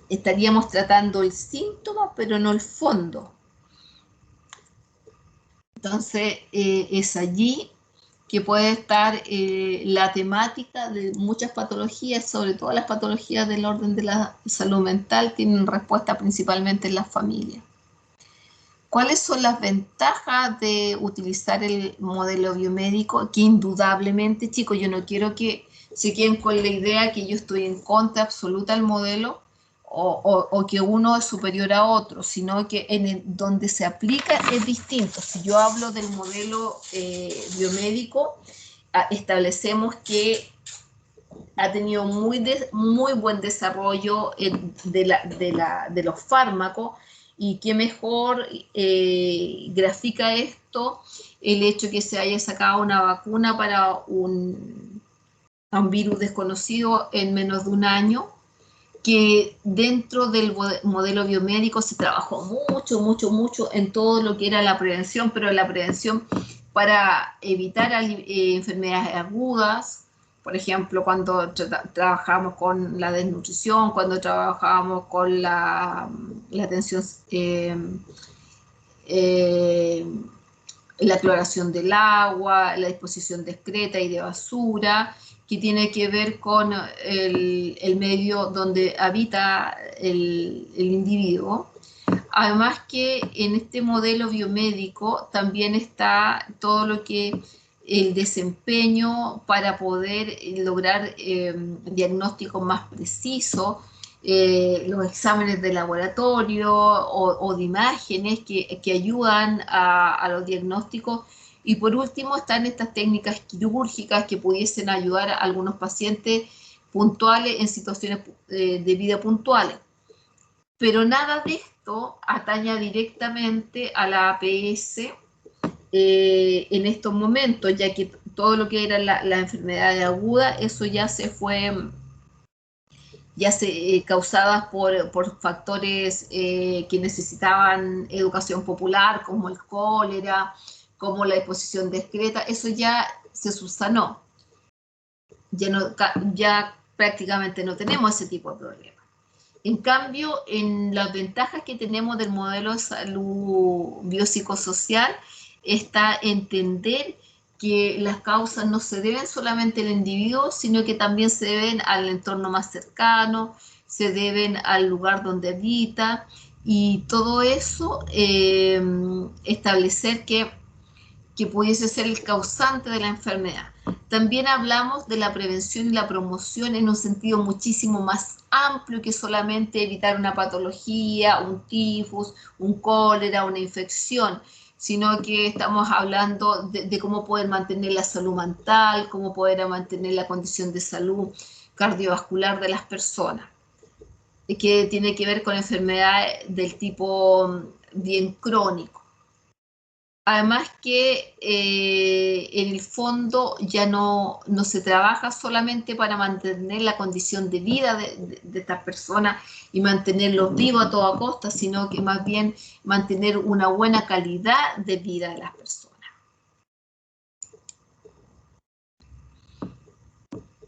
estaríamos tratando el síntoma, pero no el fondo. Entonces, es allí que puede estar la temática de muchas patologías, sobre todo las patologías del orden de la salud mental, tienen respuesta principalmente en las familias. ¿Cuáles son las ventajas de utilizar el modelo biomédico? Que indudablemente, chicos, yo no quiero que se queden con la idea que yo estoy en contra absoluta del modelo o que uno es superior a otro, sino que donde se aplica es distinto. Si yo hablo del modelo biomédico, establecemos que ha tenido muy buen desarrollo de los fármacos, y qué mejor grafica esto el hecho que se haya sacado una vacuna para un virus desconocido en menos de un año, que dentro del modelo biomédico se trabajó mucho en todo lo que era la prevención, pero la prevención para evitar enfermedades agudas. Por ejemplo, cuando trabajamos con la desnutrición, cuando trabajamos con la atención, la cloración del agua, la disposición de excreta y de basura, que tiene que ver con el medio donde habita el individuo. Además que en este modelo biomédico también está todo lo que el desempeño para poder lograr diagnósticos más precisos, los exámenes de laboratorio o de imágenes que ayudan a los diagnósticos. Y por último están estas técnicas quirúrgicas que pudiesen ayudar a algunos pacientes puntuales en situaciones de vida puntuales. Pero nada de esto atañe directamente a la APS en estos momentos, ya que todo lo que era la enfermedad aguda, eso ya se fue, causadas por factores que necesitaban educación popular, como el cólera, como la disposición de excreta, eso ya se subsanó. Ya prácticamente no tenemos ese tipo de problemas. En cambio, en las ventajas que tenemos del modelo de salud biopsicosocial está entender que las causas no se deben solamente al individuo, sino que también se deben al entorno más cercano, se deben al lugar donde habita, y todo eso establecer que pudiese ser el causante de la enfermedad. También hablamos de la prevención y la promoción en un sentido muchísimo más amplio que solamente evitar una patología, un tifus, un cólera, una infección, sino que estamos hablando de cómo poder mantener la salud mental, cómo poder mantener la condición de salud cardiovascular de las personas, que tiene que ver con enfermedades del tipo bien crónico. Además que en el fondo ya no se trabaja solamente para mantener la condición de vida de estas personas y mantenerlos vivos a toda costa, sino que más bien mantener una buena calidad de vida de las personas.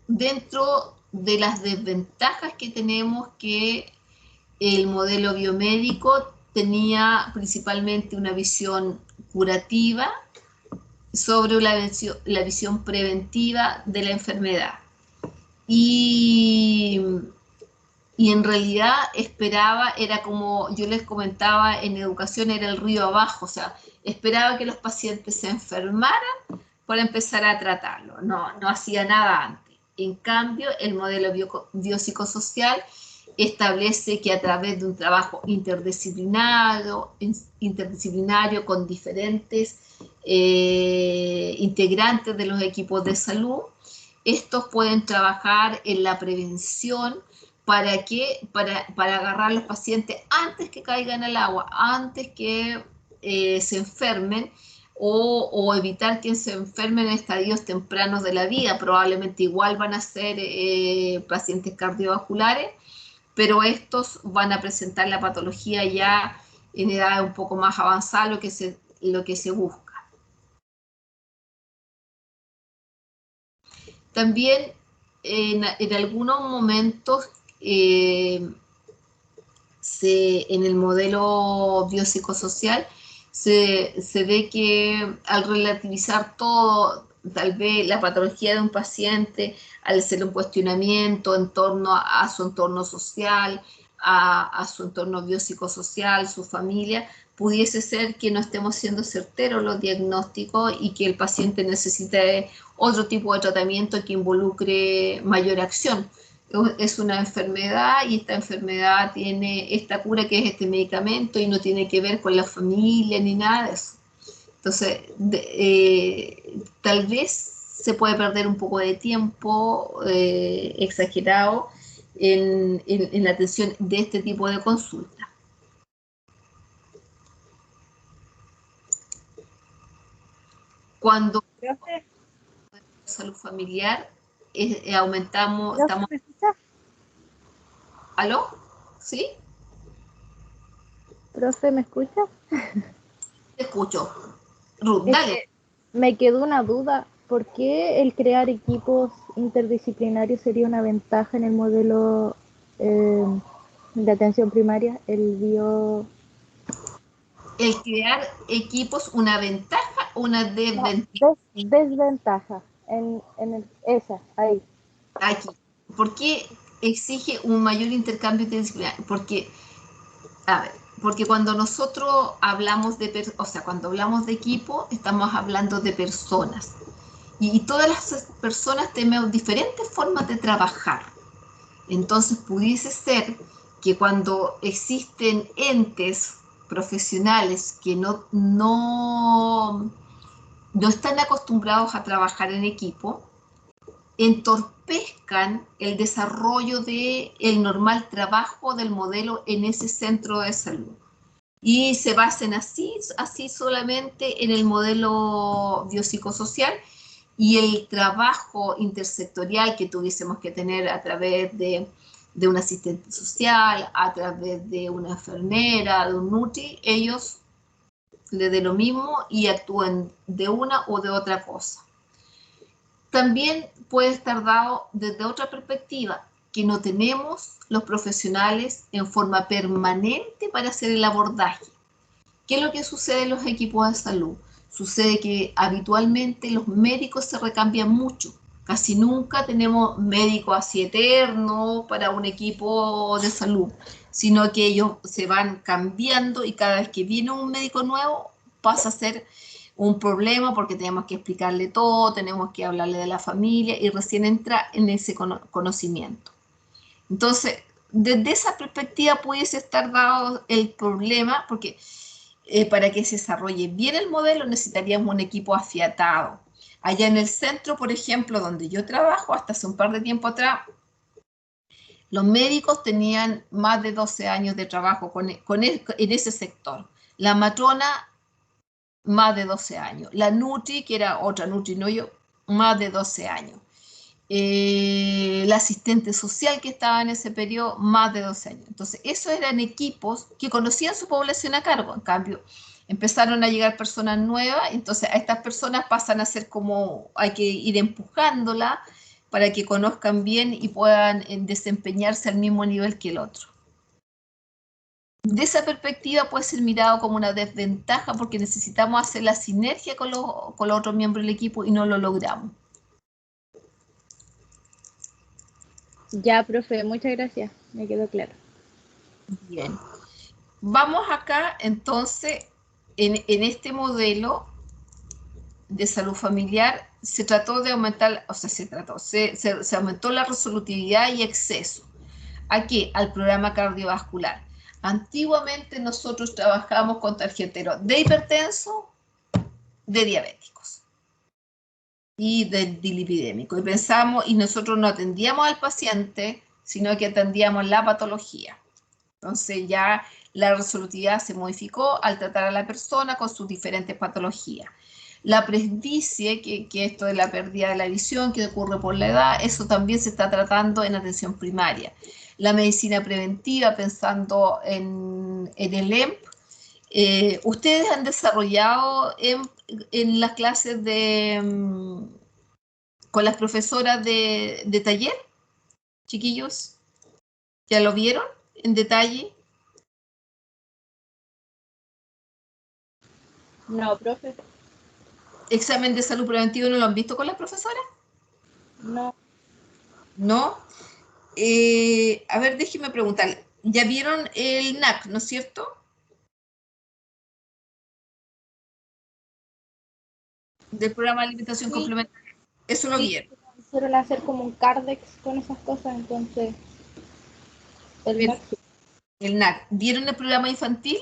Dentro de las desventajas que tenemos, que el modelo biomédico tenía principalmente una visión curativa sobre la visión preventiva de la enfermedad. Y en realidad era como yo les comentaba en educación, era el río abajo, o sea, esperaba que los pacientes se enfermaran para empezar a tratarlo, no hacía nada antes. En cambio, el modelo biopsicosocial establece que a través de un trabajo interdisciplinario con diferentes integrantes de los equipos de salud, estos pueden trabajar en la prevención ¿Para qué? Para agarrar a los pacientes antes que caigan al agua, antes que se enfermen, o evitar que se enfermen en estadios tempranos de la vida. Probablemente igual van a ser pacientes cardiovasculares, pero estos van a presentar la patología ya en edad un poco más avanzada, lo que se busca. También en algunos momentos en el modelo biopsicosocial se ve que al relativizar todo, tal vez la patología de un paciente, al hacer un cuestionamiento en torno a su entorno social, a su entorno biopsicosocial, su familia, pudiese ser que no estemos siendo certeros los diagnósticos y que el paciente necesite otro tipo de tratamiento que involucre mayor acción. Es una enfermedad y esta enfermedad tiene esta cura que es este medicamento y no tiene que ver con la familia ni nada de eso. Entonces, tal vez se puede perder un poco de tiempo exagerado en la atención de este tipo de consulta. Cuando salud familiar aumentamos, estamos... ¿Me escuchas? ¿Aló? ¿Sí? Profe, ¿me escuchas? Te escucho. Ruth, dale. Me quedó una duda. ¿Por qué el crear equipos interdisciplinarios sería una ventaja en el modelo de atención primaria? El crear equipos, ¿una ventaja o una desventaja? Desventaja. Esa, ahí. Aquí. ¿Por qué exige un mayor intercambio interdisciplinario? Porque cuando nosotros hablamos cuando hablamos de equipo, estamos hablando de personas. Y todas las personas tenemos diferentes formas de trabajar. Entonces, pudiese ser que cuando existen entes profesionales que no están acostumbrados a trabajar en equipo, entorpezcan el desarrollo del normal trabajo del modelo en ese centro de salud. Y se basen así solamente en el modelo biopsicosocial y el trabajo intersectorial que tuviésemos que tener a través de un asistente social, a través de una enfermera, de un nutri, ellos les den lo mismo y actúen de una o de otra cosa. También puede estar dado desde otra perspectiva, que no tenemos los profesionales en forma permanente para hacer el abordaje. ¿Qué es lo que sucede en los equipos de salud? Sucede que habitualmente los médicos se recambian mucho. Casi nunca tenemos médicos así eternos para un equipo de salud, sino que ellos se van cambiando y cada vez que viene un médico nuevo pasa a ser un problema porque tenemos que explicarle todo, tenemos que hablarle de la familia y recién entra en ese conocimiento. Entonces, desde esa perspectiva pudiese estar dado el problema porque para que se desarrolle bien el modelo necesitaríamos un equipo afiatado. Allá en el centro, por ejemplo, donde yo trabajo, hasta hace un par de tiempo atrás, los médicos tenían más de 12 años de trabajo en ese sector. La matrona, más de 12 años. La nutri, que era otra nutri, no yo, más de 12 años. La asistente social que estaba en ese periodo, más de 12 años. Entonces, esos eran equipos que conocían su población a cargo. En cambio, empezaron a llegar personas nuevas, entonces a estas personas pasan a ser como, hay que ir empujándola para que conozcan bien y puedan desempeñarse al mismo nivel que el otro. De esa perspectiva puede ser mirado como una desventaja porque necesitamos hacer la sinergia con los otros miembros del equipo y no lo logramos. Ya, profe, muchas gracias. Me quedó claro. Bien. Vamos acá, entonces, en este modelo de salud familiar, se trató de aumentar, o sea, se aumentó la resolutividad y acceso. ¿A qué? Al programa cardiovascular. Antiguamente nosotros trabajábamos con tarjeteros de hipertenso, de diabéticos y de dilipidémicos. Y pensamos, y nosotros no atendíamos al paciente sino que atendíamos la patología. Entonces ya la resolutividad se modificó al tratar a la persona con sus diferentes patologías. La presbicie, que esto de la pérdida de la visión que ocurre por la edad, eso también se está tratando en atención primaria. La medicina preventiva, pensando en el EMP, ¿ustedes han desarrollado en las clases con las profesoras de taller, chiquillos? ¿Ya lo vieron en detalle? No, profe. ¿Examen de salud preventivo no lo han visto con las profesoras? No. ¿No? A ver, déjenme preguntar. ¿Ya vieron el NAC, no es cierto? Del programa de alimentación Sí. complementaria. Eso lo Sí, vieron. suelen hacer como un Cardex con esas cosas, entonces el Bien. NAC sí. El NAC. ¿Vieron el programa infantil?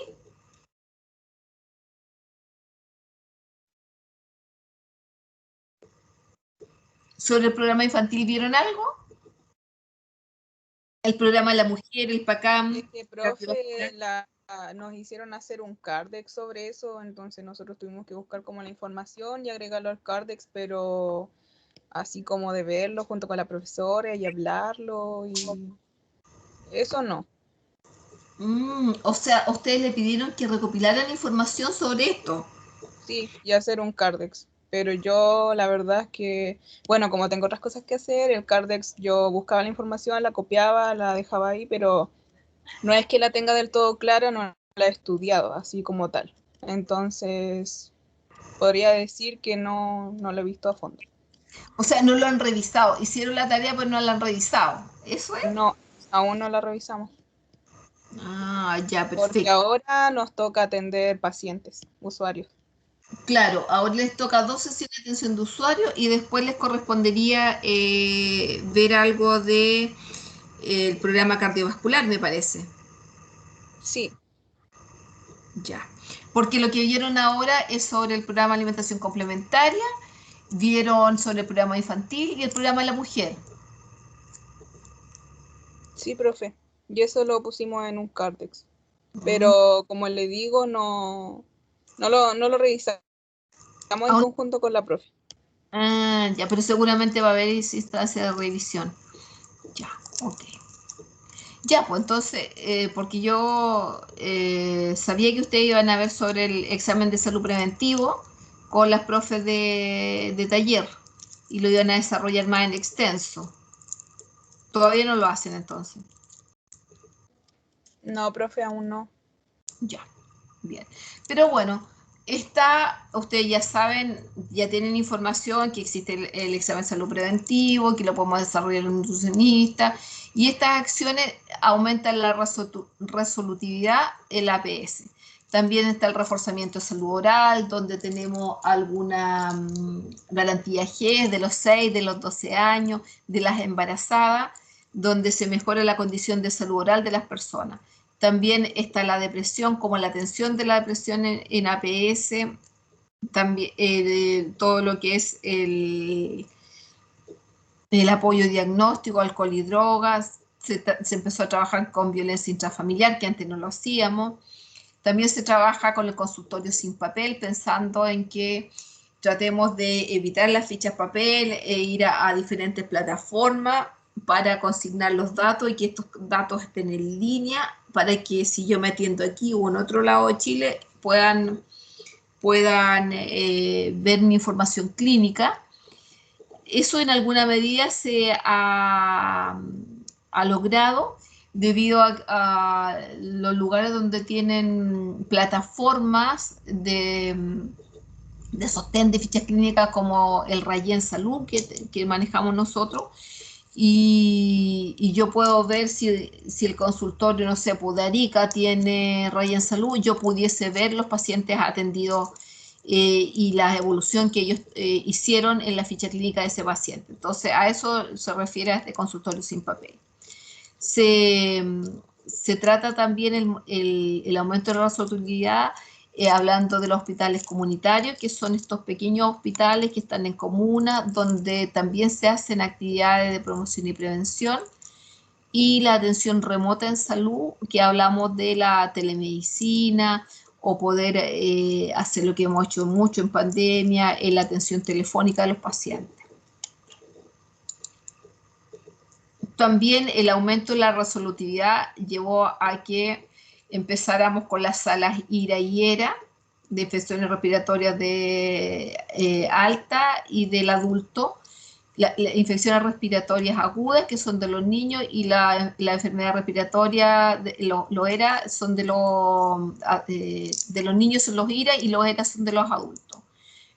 ¿Sobre el programa infantil vieron algo? El programa de la mujer, el PACAM. Es que, profe, nos hicieron hacer un Cardex sobre eso, entonces nosotros tuvimos que buscar como la información y agregarlo al Cardex, pero así como de verlo junto con la profesora y hablarlo y eso no. O sea, ustedes le pidieron que recopilaran información sobre esto. Sí, y hacer un Cardex. Pero yo la verdad es que, bueno, como tengo otras cosas que hacer, el Cardex yo buscaba la información, la copiaba, la dejaba ahí, pero no es que la tenga del todo clara, no la he estudiado así como tal. Entonces, podría decir que no lo he visto a fondo. O sea, no lo han revisado. Hicieron la tarea, pero no la han revisado. ¿Eso es? No, aún no la revisamos. Ah, ya, Porque perfecto. ahora nos toca atender pacientes, usuarios. Claro, ahora les toca 2 sesiones de atención de usuario y después les correspondería ver algo de el programa cardiovascular, me parece. Sí. Ya. Porque lo que vieron ahora es sobre el programa de alimentación complementaria, vieron sobre el programa infantil y el programa de la mujer. Sí, profe. Y eso lo pusimos en un Cardex. Pero como le digo, no lo revisamos en conjunto con la profe. Ah, ya, pero seguramente va a haber instancia de revisión. Ya, ok. Ya, pues entonces, porque yo sabía que ustedes iban a ver sobre el examen de salud preventivo con las profes de taller y lo iban a desarrollar más en extenso. Todavía no lo hacen entonces. No, profe, aún no. Ya, bien. Pero bueno, ustedes ya saben, ya tienen información que existe el examen de salud preventivo, que lo podemos desarrollar en un nutricionista, y estas acciones aumentan la resolutividad en la APS. También está el reforzamiento de salud oral, donde tenemos alguna garantía G de los 6, de los 12 años, de las embarazadas, donde se mejora la condición de salud oral de las personas. También está la depresión, como la atención de la depresión en APS, también todo lo que es el apoyo diagnóstico, alcohol y drogas, se empezó a trabajar con violencia intrafamiliar, que antes no lo hacíamos. También se trabaja con el consultorio sin papel, pensando en que tratemos de evitar las fichas papel e ir a diferentes plataformas para consignar los datos y que estos datos estén en línea para que si yo me atiendo aquí o en otro lado de Chile puedan ver mi información clínica. Eso en alguna medida se ha logrado debido a los lugares donde tienen plataformas de sostén de fichas clínicas como el Rayen Salud que manejamos nosotros, y yo puedo ver si el consultorio, no sé, Pudarica tiene Rayen Salud, yo pudiese ver los pacientes atendidos y la evolución que ellos hicieron en la ficha clínica de ese paciente. Entonces, a eso se refiere a este consultorio sin papel. Se trata también el aumento de la resolutividad, hablando de los hospitales comunitarios, que son estos pequeños hospitales que están en comuna, donde también se hacen actividades de promoción y prevención, y la atención remota en salud, que hablamos de la telemedicina o poder hacer lo que hemos hecho mucho en pandemia, en la atención telefónica de los pacientes. También el aumento de la resolutividad llevó a que empezáramos con las salas IRA y ERA, de infecciones respiratorias de alta y del adulto, las infecciones respiratorias agudas, que son de los niños, y la enfermedad respiratoria, lo ERA, son de los niños, son los IRA, y los ERA son de los adultos.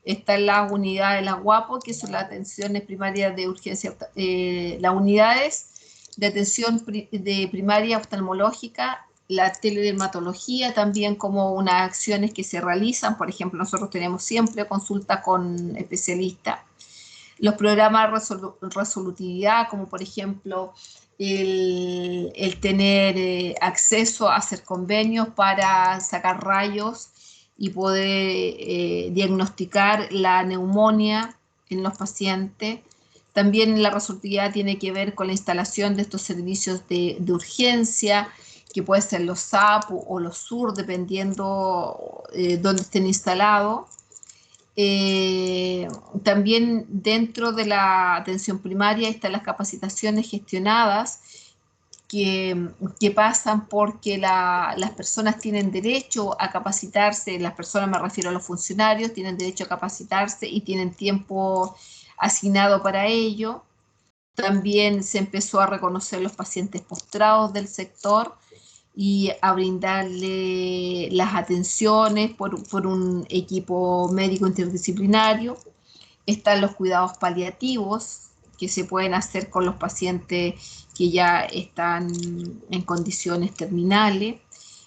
Están las unidades de las UAPO, que son las atenciones primarias de urgencia, las unidades de atención de primaria oftalmológica, la teledermatología también, como unas acciones que se realizan. Por ejemplo, nosotros tenemos siempre consulta con especialistas. Los programas de resolutividad, como por ejemplo el tener acceso a hacer convenios para sacar rayos y poder diagnosticar la neumonía en los pacientes. También la resolutividad tiene que ver con la instalación de estos servicios de urgencia, que puede ser los SAP o los SUR, dependiendo dónde estén instalados. También dentro de la atención primaria están las capacitaciones gestionadas, que pasan porque las personas tienen derecho a capacitarse. Las personas, me refiero a los funcionarios, tienen derecho a capacitarse y tienen tiempo asignado para ello. También se empezó a reconocer los pacientes postrados del sector y a brindarle las atenciones por un equipo médico interdisciplinario. Están los cuidados paliativos, que se pueden hacer con los pacientes que ya están en condiciones terminales.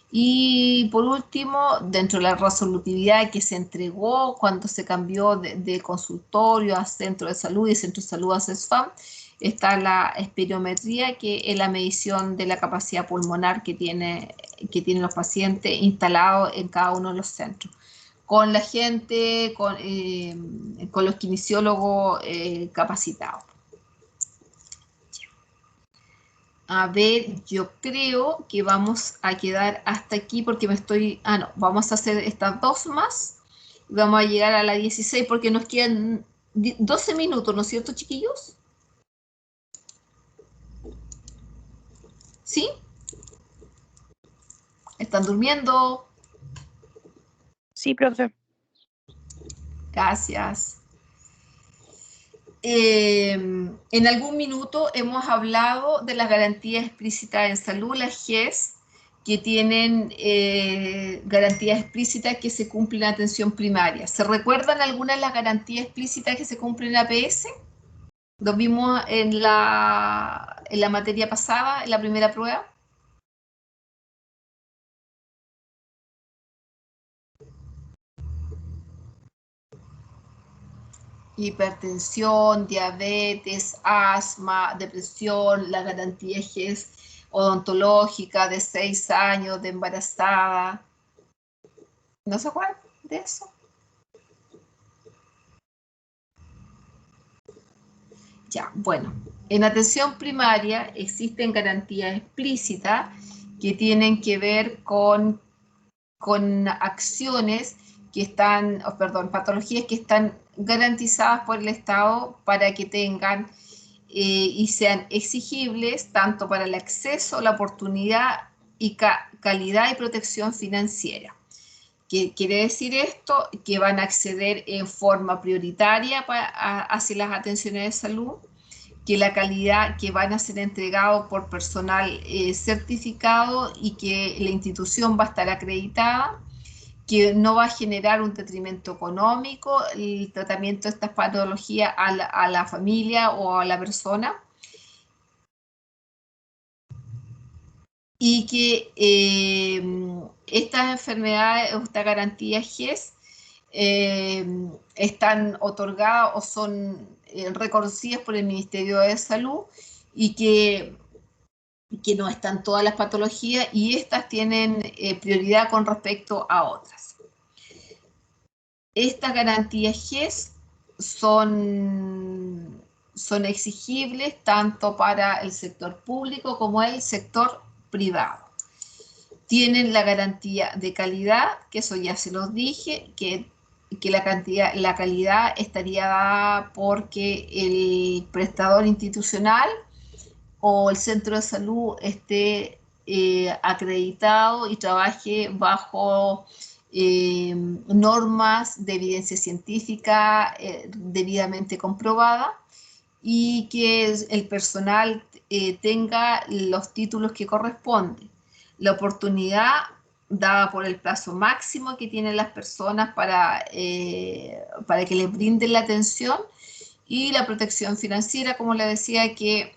Y por último, dentro de la resolutividad que se entregó cuando se cambió de consultorio a centro de salud y centro de salud a CESFAM, está la espirometría, que es la medición de la capacidad pulmonar que tienen los pacientes instalados en cada uno de los centros. Con la gente, con los kinesiólogos capacitados. A ver, yo creo que vamos a quedar hasta aquí porque no, vamos a hacer estas dos más y vamos a llegar a la 16 porque nos quedan 12 minutos, ¿no es cierto, chiquillos? ¿Sí? ¿Están durmiendo? Sí, profe. Gracias. En algún minuto hemos hablado de las garantías explícitas en salud, las GES, que tienen garantías explícitas que se cumplen en atención primaria. ¿Se recuerdan algunas de las garantías explícitas que se cumplen en APS? Lo vimos en la materia pasada, en la primera prueba. Hipertensión, diabetes, asma, depresión, la garantía GES odontológica de 6 años de embarazada. ¿No se acuerdan de eso? Ya, bueno, en atención primaria existen garantías explícitas que tienen que ver con acciones que están, patologías que están garantizadas por el Estado para que tengan y sean exigibles tanto para el acceso, la oportunidad y calidad y protección financiera. ¿Qué quiere decir esto? Que van a acceder en forma prioritaria hacia las atenciones de salud, que la calidad que van a ser entregados por personal certificado y que la institución va a estar acreditada, que no va a generar un detrimento económico el tratamiento de estas patologías a la familia o a la persona, y que estas enfermedades, estas garantías GES están otorgadas o son reconocidas por el Ministerio de Salud y que no están todas las patologías y estas tienen prioridad con respecto a otras. Estas garantías GES son son exigibles tanto para el sector público como el sector privado. Tienen la garantía de calidad, que eso ya se los dije, que la calidad estaría dada porque el prestador institucional o el centro de salud esté acreditado y trabaje bajo normas de evidencia científica debidamente comprobada, y que el personal tenga los títulos que corresponden. La oportunidad dada por el plazo máximo que tienen las personas para que les brinden la atención, y la protección financiera, como le decía, que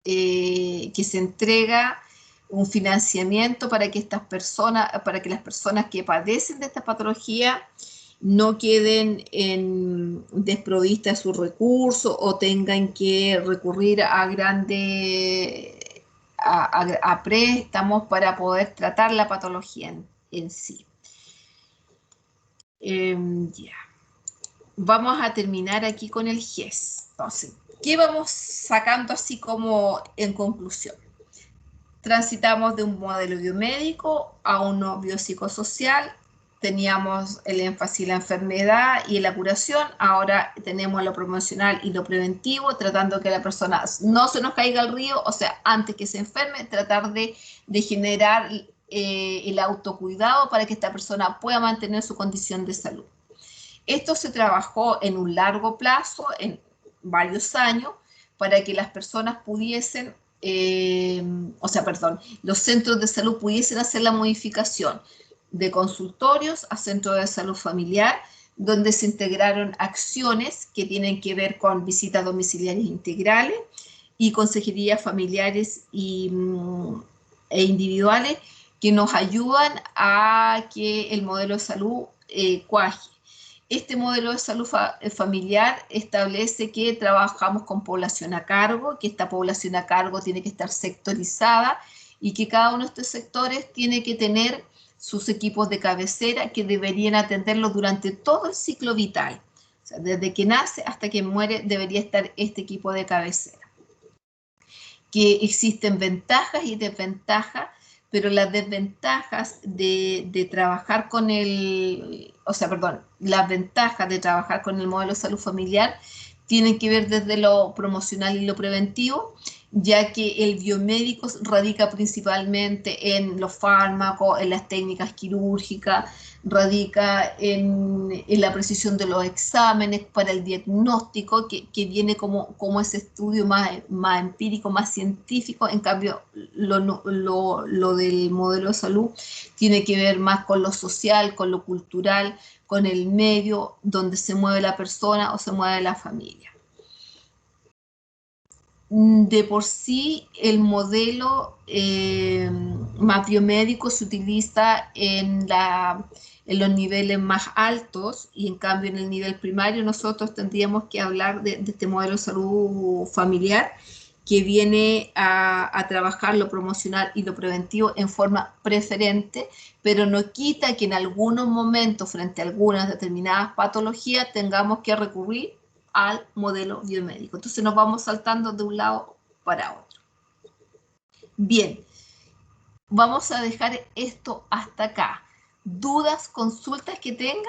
se entrega un financiamiento para que las personas que padecen de esta patología no queden desprovistas de sus recursos o tengan que recurrir a préstamos para poder tratar la patología en sí. Ya. Vamos a terminar aquí con el GES. Entonces, ¿qué vamos sacando así como en conclusión? Transitamos de un modelo biomédico a uno biopsicosocial. Teníamos el énfasis en la enfermedad y en la curación. Ahora tenemos lo promocional y lo preventivo, tratando que la persona no se nos caiga al río, o sea, antes que se enferme, tratar de generar el autocuidado para que esta persona pueda mantener su condición de salud. Esto se trabajó en un largo plazo, en varios años, para que las personas pudiesen, los centros de salud pudiesen hacer la modificación de consultorios a centros de salud familiar, donde se integraron acciones que tienen que ver con visitas domiciliarias integrales y consejerías familiares e individuales, que nos ayudan a que el modelo de salud cuaje. Este modelo de salud familiar establece que trabajamos con población a cargo, que esta población a cargo tiene que estar sectorizada y que cada uno de estos sectores tiene que tener sus equipos de cabecera que deberían atenderlo durante todo el ciclo vital. O sea, desde que nace hasta que muere debería estar este equipo de cabecera. Que existen ventajas y desventajas, pero las desventajas de trabajar con las ventajas de trabajar con el modelo de salud familiar tienen que ver desde lo promocional y lo preventivo, ya que el biomédico radica principalmente en los fármacos, en las técnicas quirúrgicas, radica en la precisión de los exámenes para el diagnóstico, que viene como ese estudio más empírico, más científico. En cambio, lo del modelo de salud tiene que ver más con lo social, con lo cultural, con el medio donde se mueve la persona o se mueve la familia. De por sí, el modelo más biomédico se utiliza en los niveles más altos, y en cambio en el nivel primario nosotros tendríamos que hablar de este modelo de salud familiar, que viene a trabajar lo promocional y lo preventivo en forma preferente, pero no quita que en algunos momentos, frente a algunas determinadas patologías, tengamos que recurrir al modelo biomédico. Entonces nos vamos saltando de un lado para otro. Bien, vamos a dejar esto hasta acá. ¿Dudas, consultas que tengan?